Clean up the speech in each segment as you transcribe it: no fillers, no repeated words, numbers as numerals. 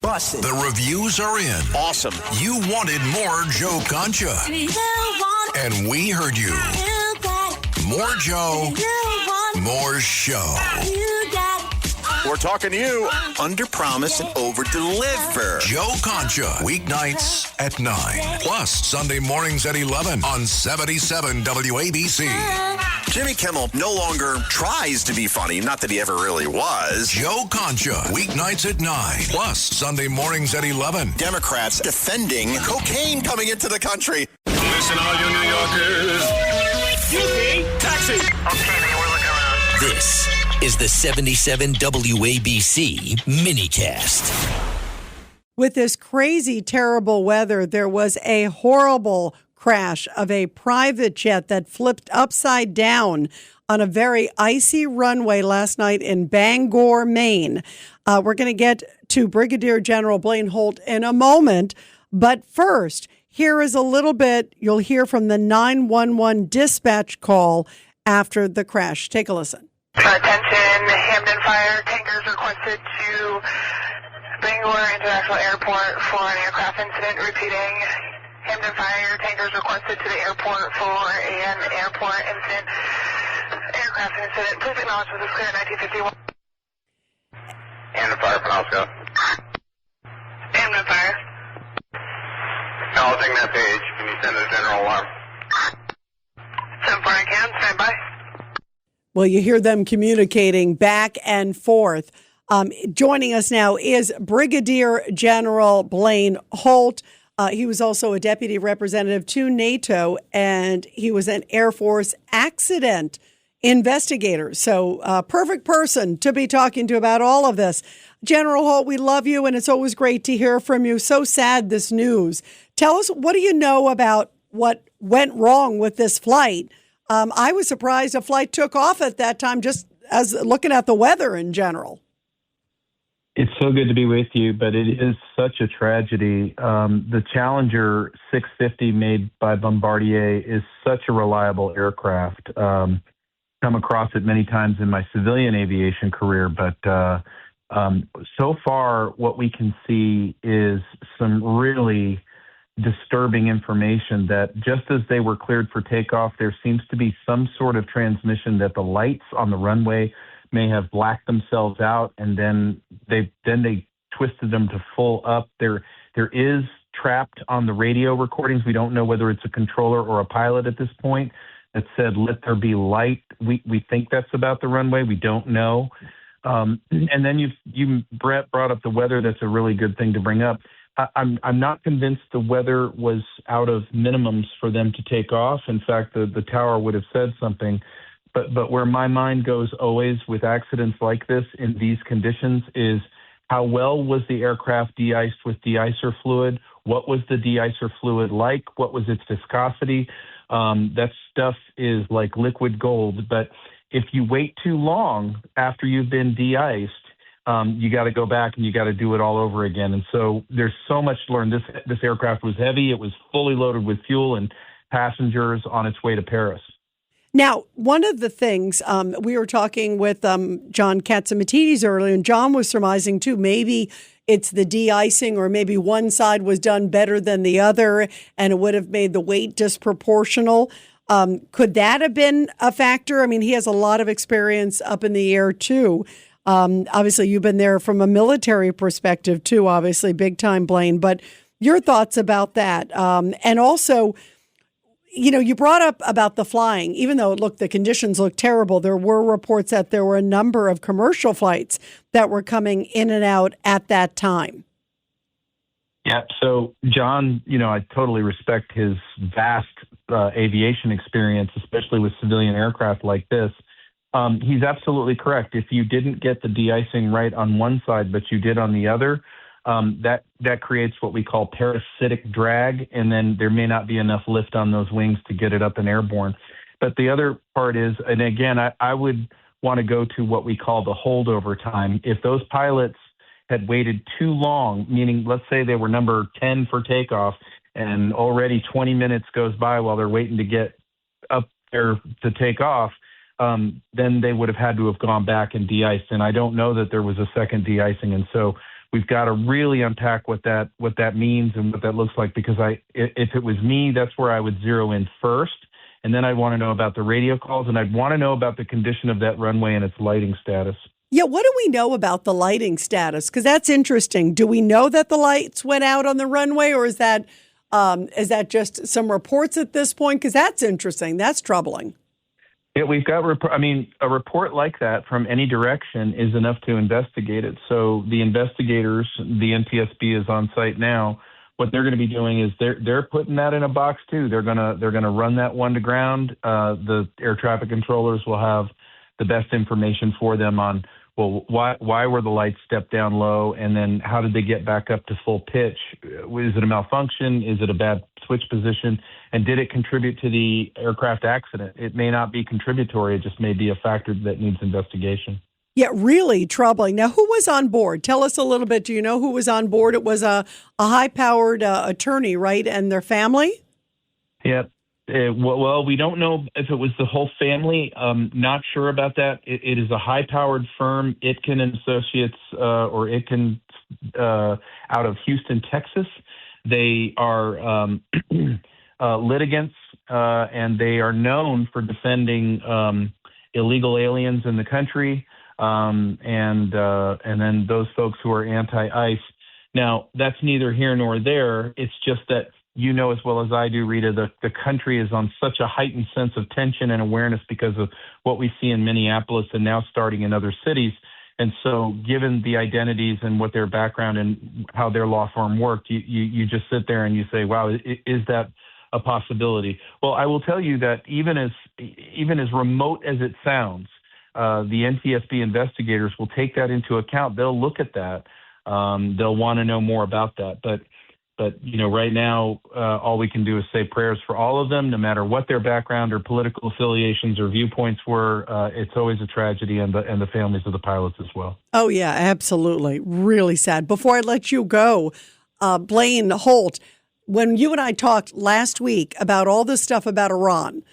Busted. The reviews are in. Awesome. You wanted more Joe Concha. And we heard you. More Joe. More show. We're talking to you. Under promise and over deliver. Joe Concha. Weeknights at 9. Plus Sunday mornings at 11 on 77 WABC. Jimmy Kimmel no longer tries to be funny. Not that he ever really was. Joe Concha. Weeknights at 9. Plus Sunday mornings at 11. Democrats defending cocaine coming into the country. Listen, all you New Yorkers. Taxi. Okay, man, we're looking around. This is the 77 WABC minicast. With this crazy, terrible weather, there was a horrible crash of a private jet that flipped upside down on a very icy runway last night in Bangor, Maine. We're going to get to Brigadier General Blaine Holt in a moment. But first, here is a little bit you'll hear from the 911 dispatch call after the crash. Take a listen. Attention, Hamden Fire tankers requested to Bangor International Airport for an aircraft incident. Repeating, Hamden Fire tankers requested to the airport for an airport incident. Aircraft incident. Please acknowledge this is clear 1951. Hamden Fire, Penobsco. Hamden Fire. Acknowledging that page. Can you send a general alarm? 7-4 can, stand by. Well, you hear them communicating back and forth. Joining us now is Brigadier General Blaine Holt. He was also a deputy representative to NATO, and he was an Air Force accident investigator. So perfect person to be talking to about all of this. General Holt, we love you, and it's always great to hear from you. So sad, this news. Tell us, what do you know about what went wrong with this flight? I was surprised a flight took off at that time, just as looking at the weather in general. It's so good to be with you, but it is such a tragedy. The Challenger 650 made by Bombardier is such a reliable aircraft. Come across it many times in my civilian aviation career, but so far what we can see is some really disturbing information that just as they were cleared for takeoff, there seems to be some sort of transmission that the lights on the runway may have blacked themselves out, and then they twisted them to full up. There is trapped on the radio recordings. We don't know whether it's a controller or a pilot at this point that said, "Let there be light." We think that's about the runway. We don't know. And then Brett brought up the weather. That's a really good thing to bring up. I'm not convinced the weather was out of minimums for them to take off. In fact, the tower would have said something. But where my mind goes always with accidents like this in these conditions is how well was the aircraft de-iced with de-icer fluid? What was the de-icer fluid like? What was its viscosity? That stuff is like liquid gold. But if you wait too long after you've been de-iced, you got to go back and you got to do it all over again. And so there's so much to learn. This aircraft was heavy. It was fully loaded with fuel and passengers on its way to Paris. Now, one of the things we were talking with John Katsimatidis earlier, and John was surmising too, maybe it's the de-icing, or maybe one side was done better than the other and it would have made the weight disproportional. Could that have been a factor? I mean, he has a lot of experience up in the air too. Obviously, you've been there from a military perspective too, obviously, big time, Blaine. But your thoughts about that? And also, you know, you brought up about the flying. Even though, look, the conditions look terrible, there were reports that there were a number of commercial flights that were coming in and out at that time. Yeah, so John, I totally respect his vast aviation experience, especially with civilian aircraft like this. He's absolutely correct. If you didn't get the de-icing right on one side, but you did on the other, that creates what we call parasitic drag, and then there may not be enough lift on those wings to get it up and airborne. But the other part is, and again, I would want to go to what we call the holdover time. If those pilots had waited too long, meaning let's say they were number 10 for takeoff and already 20 minutes goes by while they're waiting to get up there to take off, then they would have had to have gone back and de-iced. And I don't know that there was a second de-icing. And so we've got to really unpack what that means and what that looks like, because if it was me, that's where I would zero in first. And then I'd want to know about the radio calls, and I'd want to know about the condition of that runway and its lighting status. Yeah, what do we know about the lighting status? Because that's interesting. Do we know that the lights went out on the runway, or is that just some reports at this point? Because that's interesting. That's troubling. Yeah, we've got a report like that from any direction is enough to investigate it. So the investigators, the NTSB is on site now. What they're going to be doing is they're putting that in a box too. They're gonna run that one to ground. The air traffic controllers will have the best information for them on, well, why were the lights stepped down low, and then how did they get back up to full pitch? Is it a malfunction? Is it a bad switch position? And did it contribute to the aircraft accident? It may not be contributory. It just may be a factor that needs investigation. Yeah, really troubling. Now, who was on board? Tell us a little bit. Do you know who was on board? It was a high-powered attorney, right, and their family? Yeah. Well, we don't know if it was the whole family. Not sure about that. It is a high-powered firm, Itkin and Associates, or Itkin, out of Houston, Texas. They are litigants, and they are known for defending illegal aliens in the country, and then those folks who are anti-ICE. Now, that's neither here nor there. It's just that, you know as well as I do, Rita, the country is on such a heightened sense of tension and awareness because of what we see in Minneapolis and now starting in other cities. And so given the identities and what their background and how their law firm worked, you just sit there and you say, wow, is that a possibility? Well, I will tell you that even as remote as it sounds, the NTSB investigators will take that into account. They'll look at that. They'll want to know more about that. But right now, all we can do is say prayers for all of them, no matter what their background or political affiliations or viewpoints were. It's always a tragedy, and the families of the pilots as well. Oh, yeah, absolutely. Really sad. Before I let you go, Blaine Holt, when you and I talked last week about all this stuff about Iran,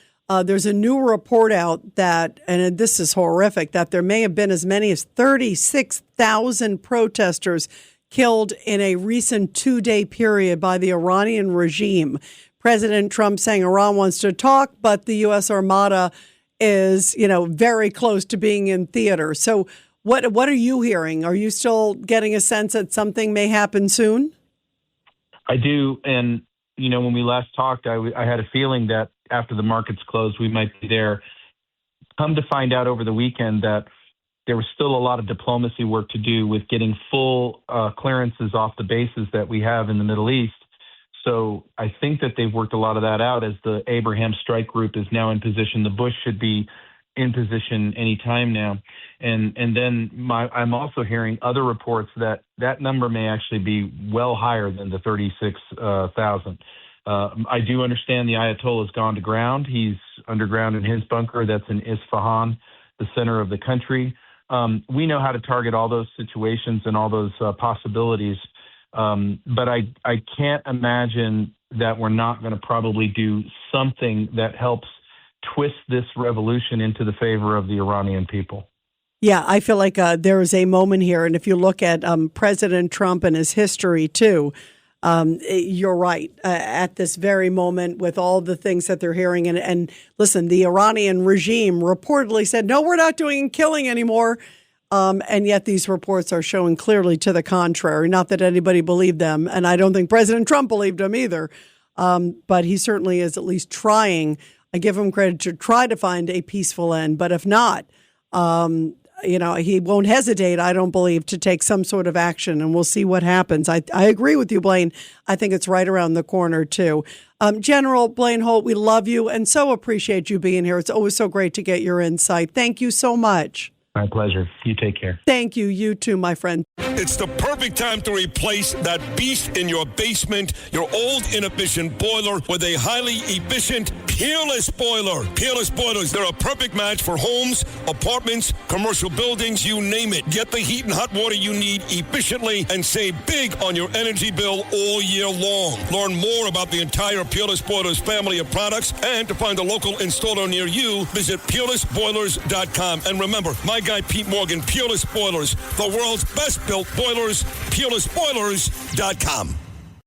there's a new report out that, and this is horrific, that there may have been as many as 36,000 protesters killed in a recent 2-day period by the Iranian regime. President Trump saying Iran wants to talk, but the U.S. Armada is, very close to being in theater. So what are you hearing? Are you still getting a sense that something may happen soon? I do. And, when we last talked, I had a feeling that after the markets closed, we might be there. Come to find out over the weekend that there was still a lot of diplomacy work to do with getting full clearances off the bases that we have in the Middle East. So I think that they've worked a lot of that out as the Abraham Strike Group is now in position. The Bush should be in position any time now. And then I'm also hearing other reports that number may actually be well higher than the 36,000. I do understand the Ayatollah has gone to ground. He's underground in his bunker that's in Isfahan, the center of the country. We know how to target all those situations and all those possibilities. But I can't imagine that we're not going to probably do something that helps twist this revolution into the favor of the Iranian people. Yeah, I feel like there is a moment here. And if you look at President Trump and his history, too, you're right. At this very moment, with all the things that they're hearing, and listen, the Iranian regime reportedly said, no, we're not doing killing anymore. And yet these reports are showing clearly to the contrary. Not that anybody believed them, and I don't think President Trump believed them either. But he certainly is at least trying. I give him credit to try to find a peaceful end. But if not, he won't hesitate, I don't believe, to take some sort of action, and we'll see what happens. I agree with you, Blaine. I think it's right around the corner, too. General Blaine Holt, we love you and so appreciate you being here. It's always so great to get your insight. Thank you so much. My pleasure. You take care. Thank you. You too, my friend. It's the perfect time to replace that beast in your basement, your old inefficient boiler, with a highly efficient Peerless Boiler. Peerless Boilers, they're a perfect match for homes, apartments, commercial buildings, you name it. Get the heat and hot water you need efficiently and save big on your energy bill all year long. Learn more about the entire Peerless Boilers family of products, and to find a local installer near you, visit peerlessboilers.com. And remember, my guy Pete Morgan, Peerless Boilers, the world's best built boilers, peerlessboilers.com.